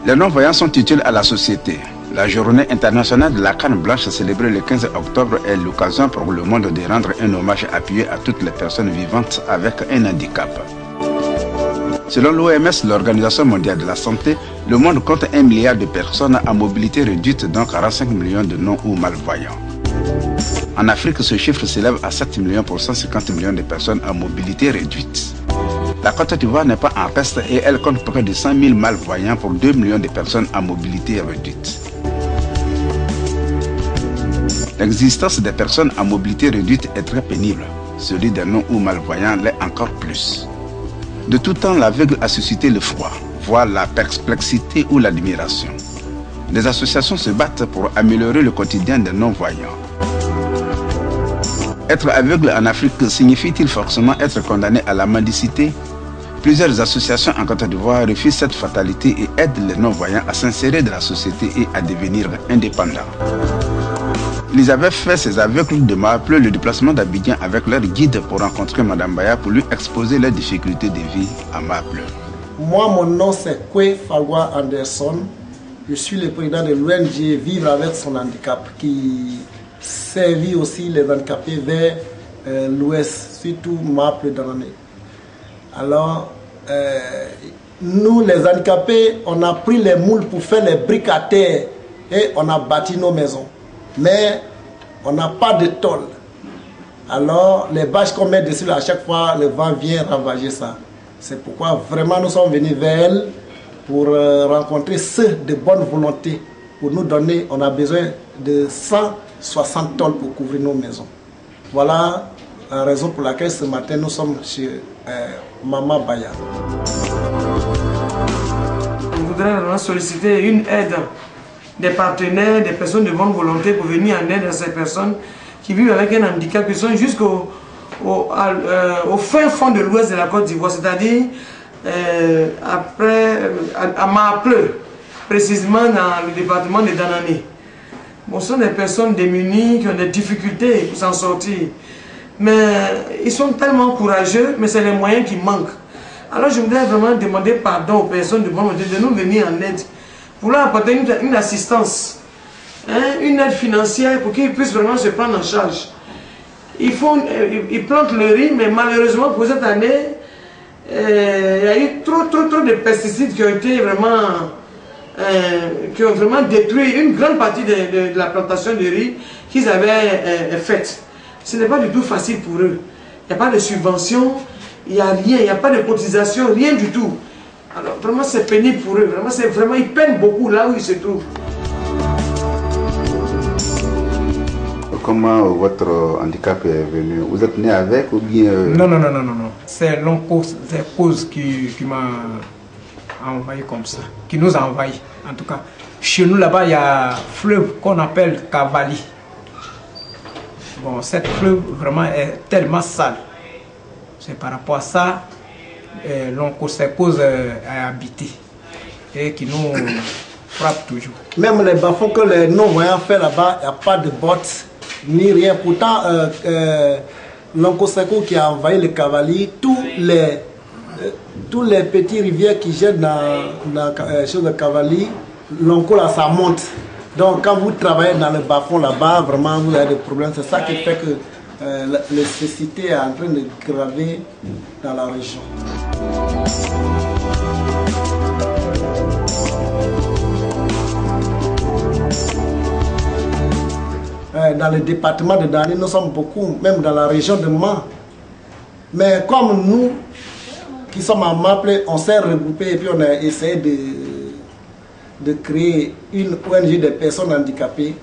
Les non-voyants sont utiles à la société. La journée internationale de la canne blanche célébrée le 15 octobre est l'occasion pour le monde de rendre un hommage appuyé à toutes les personnes vivantes avec un handicap. Selon l'OMS, l'Organisation mondiale de la santé, le monde compte 1 milliard de personnes à mobilité réduite, dont 45 millions de non- ou malvoyants. En Afrique, ce chiffre s'élève à 7 millions pour 150 millions de personnes à mobilité réduite. La Côte d'Ivoire n'est pas en reste et elle compte près de 100 000 malvoyants pour 2 millions de personnes à mobilité réduite. L'existence des personnes à mobilité réduite est très pénible. Celui des non- ou malvoyants l'est encore plus. De tout temps, l'aveugle a suscité le froid, voire la perplexité ou l'admiration. Des associations se battent pour améliorer le quotidien des non-voyants. Être aveugle en Afrique signifie-t-il forcément être condamné à la mendicité? Plusieurs associations en Côte d'Ivoire refusent cette fatalité et aident les non-voyants à s'insérer dans la société et à devenir indépendants. Ils avaient fait ces aveugles de Mahapleu le déplacement d'Abidjan avec leur guide pour rencontrer Mme Baya pour lui exposer leurs difficultés de vie à Mahapleu. Moi, mon nom c'est Kwe Fagwa Anderson. Je suis le président de l'ONG Vivre avec son handicap qui servit aussi les handicapés vers l'ouest, surtout Mahapleu dans l'année. Alors, nous les handicapés, on a pris les moules pour faire les briques à terre et on a bâti nos maisons. Mais on n'a pas de tôle. Alors, les bâches qu'on met dessus, à chaque fois, le vent vient ravager ça. C'est pourquoi vraiment nous sommes venus vers elle pour rencontrer ceux de bonne volonté. Pour nous donner, on a besoin de 160 tôles pour couvrir nos maisons. Voilà la raison pour laquelle ce matin nous sommes chez Maman Baya. On voudrait vraiment solliciter une aide des partenaires, des personnes de bonne volonté pour venir en aide à ces personnes qui vivent avec un handicap, qui sont jusqu'au fin fond de l'ouest de la Côte d'Ivoire, c'est-à-dire à Mahapleu, précisément dans le département de Danané. Bon, ce sont des personnes démunies qui ont des difficultés pour s'en sortir. Mais ils sont tellement courageux, mais c'est les moyens qui manquent. Alors je voudrais vraiment demander pardon aux personnes de bonne volonté de nous venir en aide, pour leur apporter une assistance, une aide financière pour qu'ils puissent vraiment se prendre en charge. Ils plantent le riz, mais malheureusement pour cette année, il y a eu trop de pesticides qui ont été vraiment, qui ont vraiment détruit une grande partie de la plantation de riz qu'ils avaient faite. Ce n'est pas du tout facile pour eux. Il n'y a pas de subvention, il n'y a rien, il n'y a pas de cotisation, rien du tout. Alors vraiment c'est pénible pour eux, vraiment ils peinent beaucoup là où ils se trouvent. Comment votre handicap est venu? Vous êtes né avec ou bien... Non. C'est cause qui m'a envahi comme ça, qui nous a envahi en tout cas. Chez nous là-bas il y a un fleuve qu'on appelle Cavali. Bon, cette fleuve vraiment est tellement sale. C'est par rapport à ça l'onchocercose a habité et qui nous frappe toujours. Même les bas-fonds que les non-voyants font là-bas, il n'y a pas de bottes ni rien. Pourtant, l'onchocercose qui a envahi le Cavali, tous les petits rivières qui jettent dans le Cavali, l'onco là, ça monte. Donc quand vous travaillez dans le bas-fond là-bas, vraiment vous avez des problèmes. C'est ça qui fait que l'électricité est en train de graver dans la région. Dans le département de Dani, nous sommes beaucoup, même dans la région de Man. Mais comme nous, qui sommes à Mahapleu, on s'est regroupés et puis on a essayé de créer une ONG de personnes handicapées.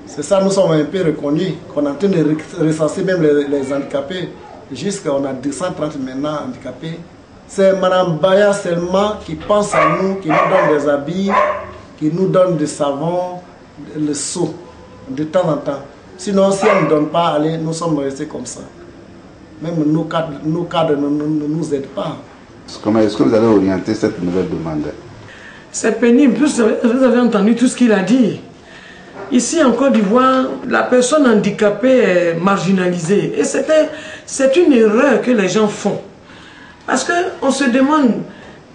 C'est ça, nous sommes un peu reconnus, qu'on est en train de recenser même les handicapés. Jusqu'à on a 230 maintenant handicapés. C'est Mme Baya seulement qui pense à nous, qui nous donne des habits, qui nous donne du savon, le seau, de temps en temps. Sinon, si elle ne donne pas, allez, nous sommes restés comme ça. Même nos cadres ne nous aident pas. Comment est-ce que vous allez orienter cette nouvelle demande? C'est pénible, vous avez entendu tout ce qu'il a dit. Ici en Côte d'Ivoire, la personne handicapée est marginalisée. Et c'est une erreur que les gens font. Parce qu'on se demande,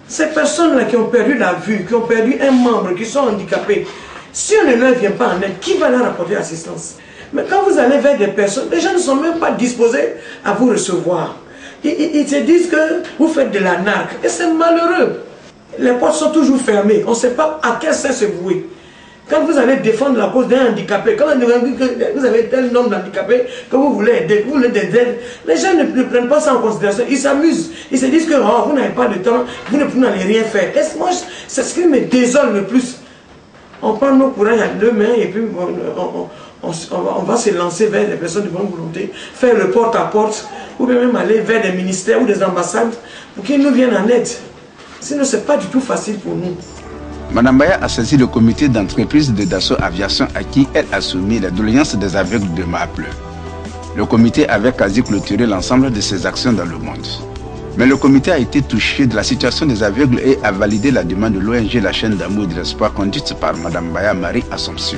Ces personnes-là qui ont perdu la vue, qui ont perdu un membre, qui sont handicapés, si on ne leur vient pas en aide, qui va leur apporter assistance? Mais quand vous allez vers des personnes, les gens ne sont même pas disposés à vous recevoir. Ils se disent que vous faites de la narque. Et c'est malheureux. Les portes sont toujours fermées. On ne sait pas à quel sens se vouer. Quand vous allez défendre la cause d'un handicapé, quand vous avez tel nombre d'handicapés que vous voulez aider, vous voulez des aides, les gens ne prennent pas ça en considération. Ils s'amusent. Ils se disent que oh, vous n'avez pas de temps, vous n'allez rien faire. Et moi, c'est ce qui me désole le plus. On prend nos courages à deux mains et puis on va se lancer vers des personnes de bonne volonté, faire le porte-à-porte, ou bien même aller vers des ministères ou des ambassades pour qu'ils nous viennent en aide. Sinon, ce n'est pas du tout facile pour nous. Madame Baya a saisi le comité d'entreprise de Dassault Aviation à qui elle a soumis les doléances des aveugles de Maaple. Le comité avait quasi clôturé l'ensemble de ses actions dans le monde. Mais le comité a été touché de la situation des aveugles et a validé la demande de l'ONG La Chaîne d'Amour et de l'Espoir conduite par Madame Baya Marie Assomption.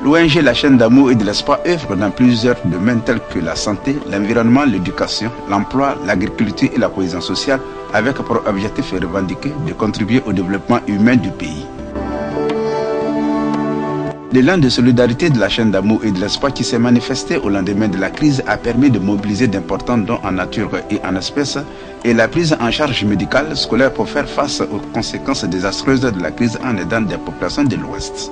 L'ONG La Chaîne d'Amour et de l'Espoir œuvre dans plusieurs domaines tels que la santé, l'environnement, l'éducation, l'emploi, l'agriculture et la cohésion sociale, avec pour objectif revendiqué de contribuer au développement humain du pays. L'élan de solidarité de La Chaîne d'Amour et de l'Espoir qui s'est manifesté au lendemain de la crise a permis de mobiliser d'importants dons en nature et en espèces et la prise en charge médicale scolaire pour faire face aux conséquences désastreuses de la crise en aidant des populations de l'Ouest.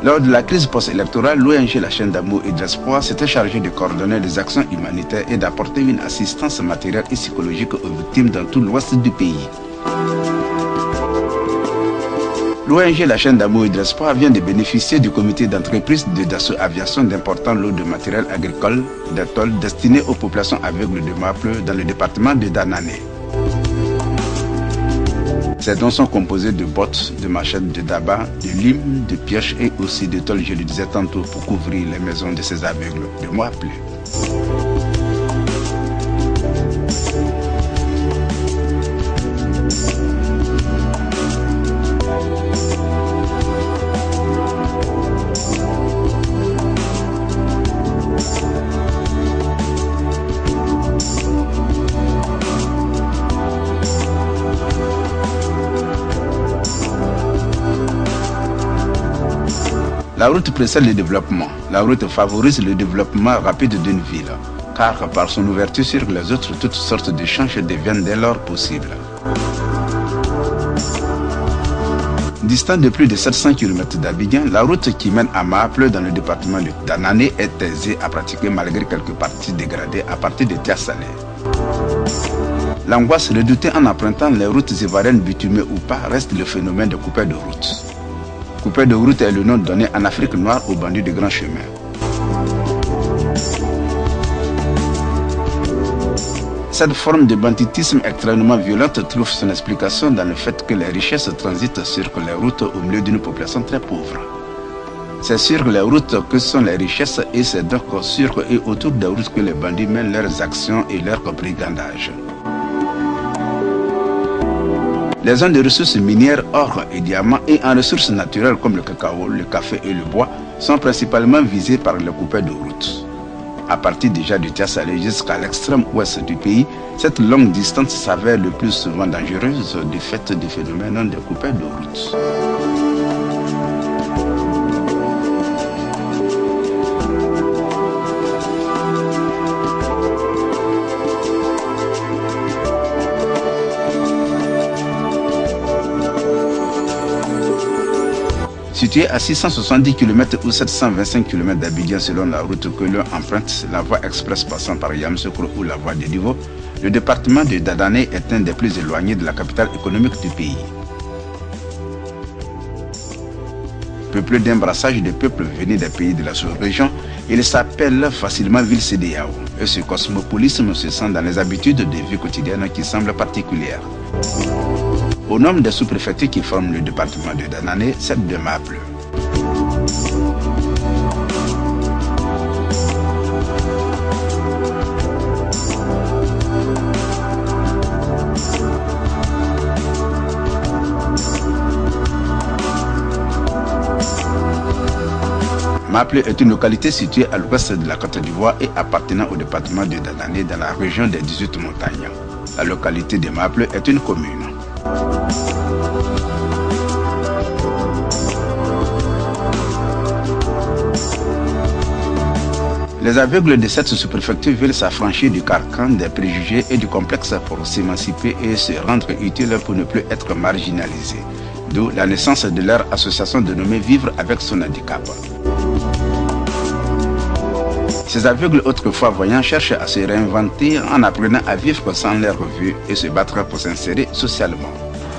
Lors de la crise post-électorale, l'ONG La Chaîne d'Amour et de l'Espoir s'était chargée de coordonner les actions humanitaires et d'apporter une assistance matérielle et psychologique aux victimes dans tout l'ouest du pays. L'ONG La Chaîne d'Amour et de l'Espoir vient de bénéficier du comité d'entreprise de Dassault Aviation d'importants lots de matériel agricole d'étoiles destinés aux populations aveugles de Maaple dans le département de Dananè. Ces dons sont composés de bottes, de machettes, de dabas, de limes, de pioches et aussi de tôles, je le disais tantôt, pour couvrir les maisons de ces aveugles de Maaple. La route précède le développement. La route favorise le développement rapide d'une ville, car par son ouverture sur les autres, toutes sortes d'échanges deviennent dès lors possibles. Distant de plus de 700 km d'Abidjan, la route qui mène à Maaple dans le département de Dananè est aisée à pratiquer malgré quelques parties dégradées à partir de Tiasalé. L'angoisse redoutée en empruntant les routes ivoiriennes bitumées ou pas reste le phénomène de coupure de route. Coupeur de route est le nom donné en Afrique noire aux bandits de grand chemin. Cette forme de banditisme extrêmement violente trouve son explication dans le fait que les richesses transitent sur les routes au milieu d'une population très pauvre. C'est sur les routes que sont les richesses et c'est donc sur et autour des routes que les bandits mènent leurs actions et leurs brigandages. Les zones de ressources minières, or et diamants et en ressources naturelles comme le cacao, le café et le bois sont principalement visées par les coupeurs de route. À partir déjà de Tiasalé jusqu'à l'extrême ouest du pays, cette longue distance s'avère le plus souvent dangereuse du fait du phénomène des coupeurs de route. Située à 670 km ou 725 km d'Abidjan selon la route que l'on emprunte, la voie express passant par Yamoussoukro ou la voie de Divo, le département de Dananè est un des plus éloignés de la capitale économique du pays. Peuplé d'un brassage de peuples venus des pays de la sous-région, il s'appelle facilement ville CEDEAO et ce cosmopolisme se sent dans les habitudes de vie quotidienne qui semblent particulières. Au nom des sous-préfectures qui forment le département de Dananè, celle de Maaple. Maple est une localité située à l'ouest de la Côte d'Ivoire et appartenant au département de Dadané dans la région des 18 montagnes. La localité de Maple est une commune. Les aveugles de cette sous-préfecture veulent s'affranchir du carcan des préjugés et du complexe pour s'émanciper et se rendre utiles pour ne plus être marginalisés. D'où la naissance de leur association dénommée Vivre avec son handicap. Ces aveugles autrefois voyants cherchent à se réinventer en apprenant à vivre sans leur vue et se battre pour s'insérer socialement.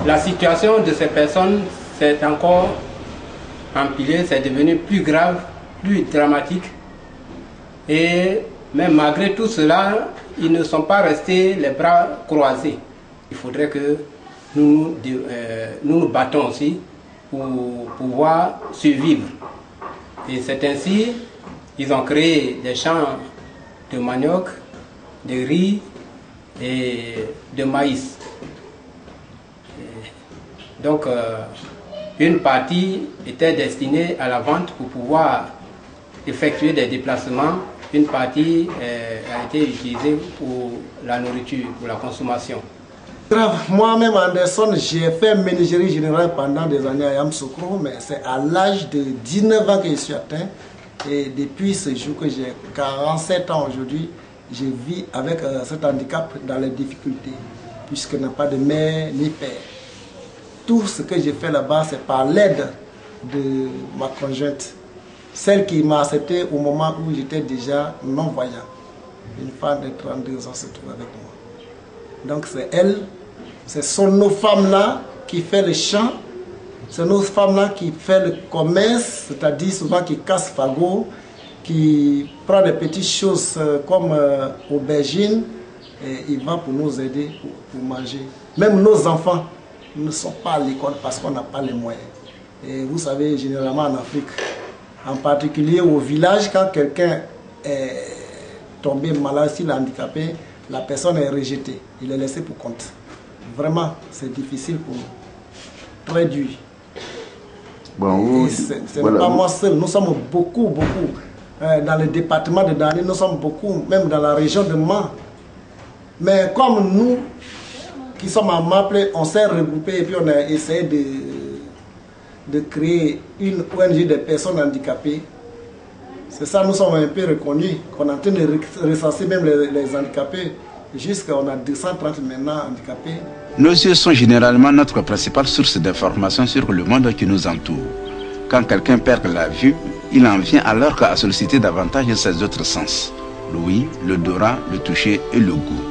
La situation de ces personnes s'est encore empilée, c'est devenu plus grave, plus dramatique. Et même malgré tout cela, ils ne sont pas restés les bras croisés. Il faudrait que nous nous battons aussi pour pouvoir survivre. Et c'est ainsi qu'ils ont créé des champs de manioc, de riz et de maïs. Donc, une partie était destinée à la vente pour pouvoir effectuer des déplacements. Une partie a été utilisée pour la nourriture, pour la consommation. Moi-même, Anderson, j'ai fait ménagerie générale pendant des années à Yamoussoukro, mais c'est à l'âge de 19 ans que je suis atteint. Et depuis ce jour que j'ai 47 ans aujourd'hui, je vis avec cet handicap dans les difficultés, puisque je n'ai pas de mère ni père. Tout ce que j'ai fait là-bas, c'est par l'aide de ma conjointe. Celle qui m'a accepté au moment où j'étais déjà non-voyant. Une femme de 32 ans se trouve avec moi. Donc c'est elle, ce sont nos femmes-là qui font le champ, c'est nos femmes-là qui font le commerce, c'est-à-dire souvent qui cassent fagots, qui prend des petites choses comme aubergines, et ils vont pour nous aider pour manger. Même nos enfants ne sont pas à l'école parce qu'on n'a pas les moyens. Et vous savez, généralement en Afrique, en particulier au village, quand quelqu'un est tombé malade, s'il est handicapé, la personne est rejetée, il est laissé pour compte. Vraiment, c'est difficile pour nous, très dur. Bon, c'est voilà, pas moi seul, nous sommes beaucoup. Dans le département de Dani, nous sommes beaucoup, même dans la région de Man. Mais comme nous, qui sommes à Maple, on s'est regroupés et puis on a essayé de créer une ONG des personnes handicapées. C'est ça, nous sommes un peu reconnus, qu'on est en train de recenser même les handicapés. Jusqu'on a 230 maintenant handicapés. Nos yeux sont généralement notre principale source d'information sur le monde qui nous entoure. Quand quelqu'un perd la vue, il en vient alors à solliciter davantage ses autres sens. L'ouïe, l'odorat, le toucher et le goût.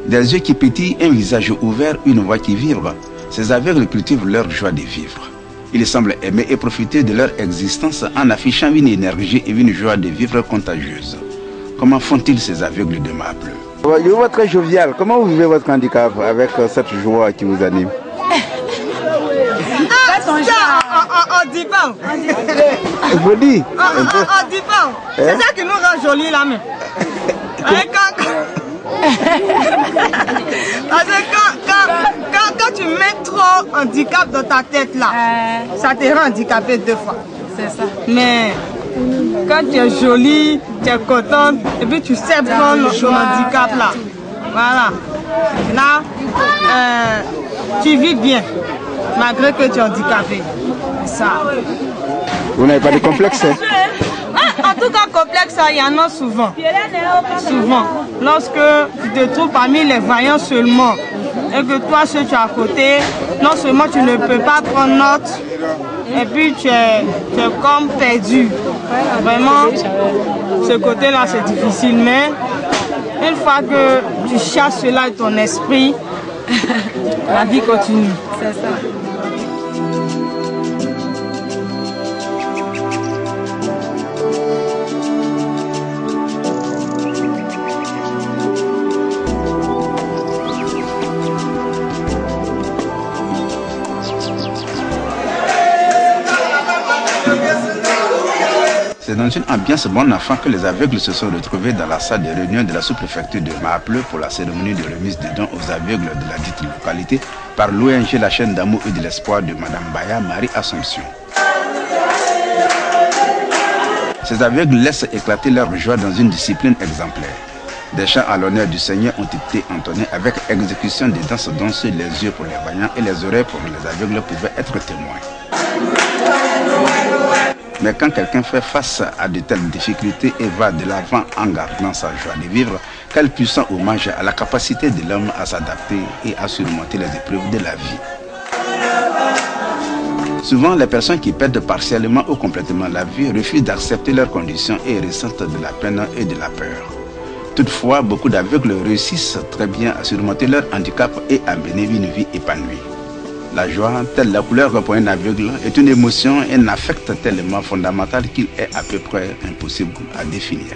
Des yeux qui pétillent, un visage ouvert, une voix qui vibre. Ces aveugles cultivent leur joie de vivre. Ils semblent aimer et profiter de leur existence en affichant une énergie et une joie de vivre contagieuse. Comment font-ils ces aveugles de Maple? Je vous vois très jovial. Comment vous vivez votre handicap avec cette joie qui vous anime? On dit pas. Vous dites? On dit pas. C'est ça qui nous rend jolis là même. Quand tu mets trop handicap dans ta tête là, ça te rend handicapé 2 fois. C'est ça. Mais quand tu es jolie, tu es contente, et puis tu sais prendre ton handicap là. Voilà. Là, tu vis bien, malgré que tu es handicapé. C'est ça. Vous n'avez pas de complexe? En tout cas, complexe, il y en a souvent. Souvent. Lorsque tu te trouves parmi les voyants seulement, et que toi, ceux tu es à côté, non seulement tu ne peux pas prendre note, et puis tu es comme perdu. Vraiment, ce côté-là, c'est difficile. Mais une fois que tu chasses cela de ton esprit, la vie continue. C'est ça. C'est dans une ambiance bon enfant que les aveugles se sont retrouvés dans la salle de réunion de la sous-préfecture de Maple pour la cérémonie de remise de dons aux aveugles de la dite localité par l'ONG La Chaîne d'amour et de l'espoir de Madame Baya Marie Assomption. Ces aveugles laissent éclater leur joie dans une discipline exemplaire. Des chants à l'honneur du Seigneur ont été entonnés avec exécution des danses dont seuls les yeux pour les voyants et les oreilles pour les aveugles pouvaient être témoins. Mais quand quelqu'un fait face à de telles difficultés et va de l'avant en gardant sa joie de vivre, quel puissant hommage à la capacité de l'homme à s'adapter et à surmonter les épreuves de la vie. Souvent, les personnes qui perdent partiellement ou complètement la vie refusent d'accepter leurs conditions et ressentent de la peine et de la peur. Toutefois, beaucoup d'aveugles réussissent très bien à surmonter leur handicap et à mener une vie épanouie. La joie, telle la couleur pour un aveugle, est une émotion et un affect tellement fondamental qu'il est à peu près impossible à définir.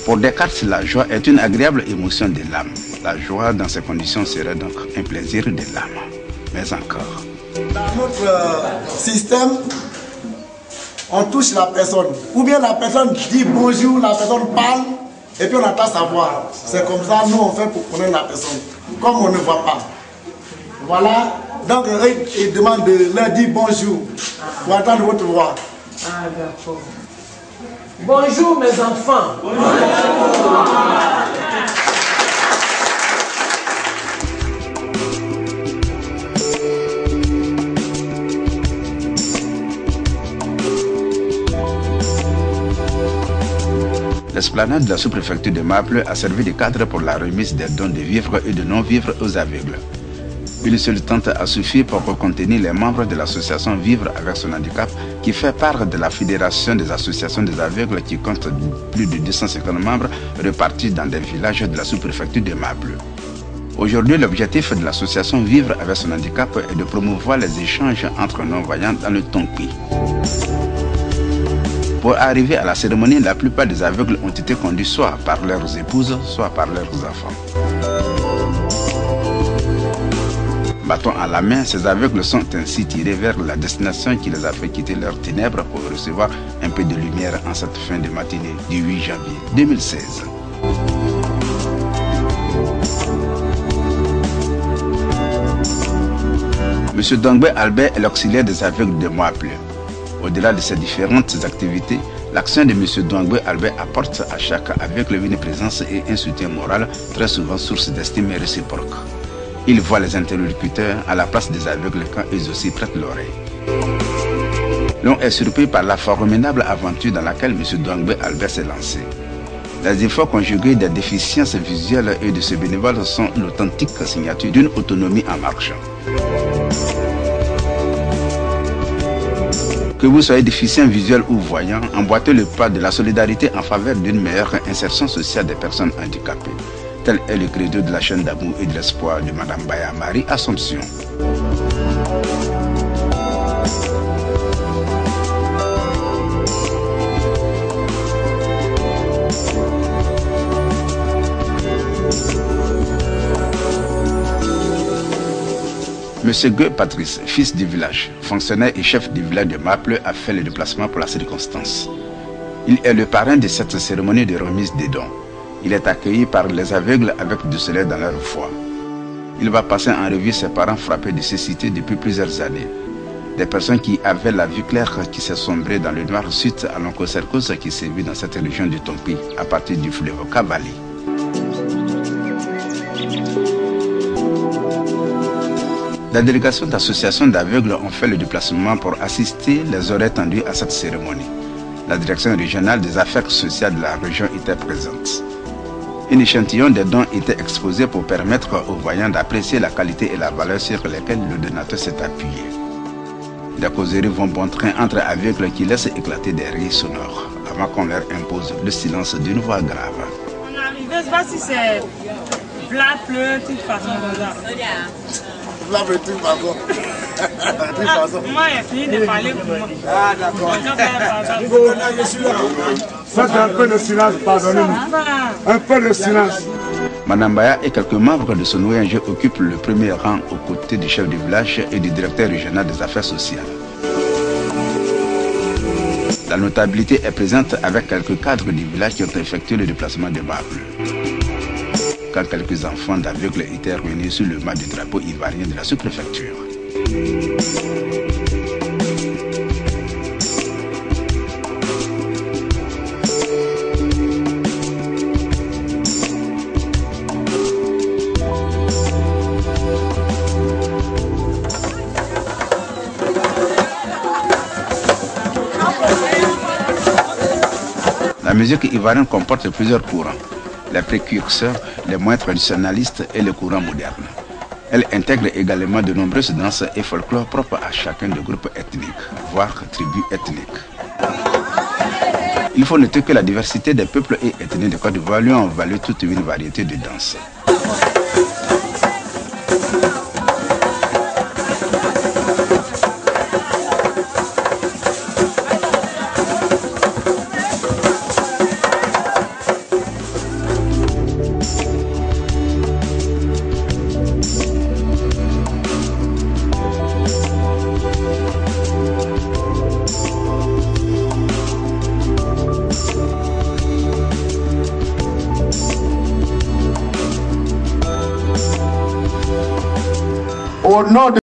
Pour Descartes, la joie est une agréable émotion de l'âme. La joie dans ces conditions serait donc un plaisir de l'âme. Mais encore. Dans notre système, on touche la personne. Ou bien la personne dit bonjour, la personne parle, et puis on attend sa voix. C'est comme ça, nous on fait pour connaître la personne. Comme on ne voit pas. Voilà. Donc ils demandent de leur dire bonjour pour attendre votre voix. Ah d'accord. Bonjour mes enfants. Bonjour. L'esplanade de la sous-préfecture de Maples a servi de cadre pour la remise des dons de vivres et de non-vivres aux aveugles. Une seule tente a suffi pour contenir les membres de l'association Vivre avec son handicap qui fait part de la Fédération des associations des aveugles qui compte plus de 250 membres répartis dans des villages de la sous-préfecture de Maples. Aujourd'hui, l'objectif de l'association Vivre avec son handicap est de promouvoir les échanges entre non-voyants dans le Tonpi. Pour arriver à la cérémonie, la plupart des aveugles ont été conduits soit par leurs épouses, soit par leurs enfants. Bâton à la main, ces aveugles sont ainsi tirés vers la destination qui les a fait quitter leurs ténèbres pour recevoir un peu de lumière en cette fin de matinée du 8 janvier 2016. M. Dongbe Albert est l'auxiliaire des aveugles de Maples. Au-delà de ces différentes activités, l'action de M. Dongbe Albert apporte à chaque aveugle une présence et un soutien moral, très souvent source d'estime réciproque. Il voit les interlocuteurs à la place des aveugles quand ils aussi prêtent l'oreille. L'on est surpris par la formidable aventure dans laquelle M. Dongbe Albert s'est lancé. Les efforts conjugués des déficiences visuelles et de ce bénévole sont l'authentique signature d'une autonomie en marche. Que vous soyez déficient visuel ou voyant, emboîtez le pas de la solidarité en faveur d'une meilleure insertion sociale des personnes handicapées. Tel est le credo de la chaîne d'amour et de l'espoir de Mme Baya Marie Assomption. M. Gueux Patrice, fils du village, fonctionnaire et chef du village de Maples, a fait le déplacement pour la circonstance. Il est le parrain de cette cérémonie de remise des dons. Il est accueilli par les aveugles avec du soleil dans leur foi. Il va passer en revue ses parents frappés de cécité depuis plusieurs années. Des personnes qui avaient la vue claire qui s'est sombrée dans le noir suite à l'onchocercose qui sévit dans cette région du Tonpi à partir du fleuve Kabali. La délégation d'associations d'aveugles ont fait le déplacement pour assister les oreilles tendues à cette cérémonie. La direction régionale des affaires sociales de la région était présente. Un échantillon des dons était exposé pour permettre aux voyants d'apprécier la qualité et la valeur sur lesquelles le donateur s'est appuyé. Les causeries vont bon train entre aveugles qui laissent éclater des rires sonores avant qu'on leur impose le silence d'une voix grave. On est arrivé, je ne sais pas si c'est plat, pleu, toute façon. Là, de toute façon. Moi, j'ai fini de parler pour moi. Ah, d'accord. Je suis là. Faites un peu de silence, pardonnez-nous. Un peu de silence. Mme Baya et quelques membres de son ONG occupent le premier rang aux côtés du chef du village et du directeur régional des affaires sociales. La notabilité est présente avec quelques cadres du village qui ont effectué le déplacement de Maples. Quand quelques enfants d'aveugles étaient réunis sous le mât du drapeau ivoirien de la sous-préfecture. musique ivoirienne comporte plusieurs courants, les précurseurs, les moins traditionnalistes et les courants modernes. Elle intègre également de nombreuses danses et folklore propres à chacun des groupes ethniques, voire tribus ethniques. Il faut noter que la diversité des peuples et ethnies de Côte d'Ivoire lui ont valu toute une variété de danses. Au nom de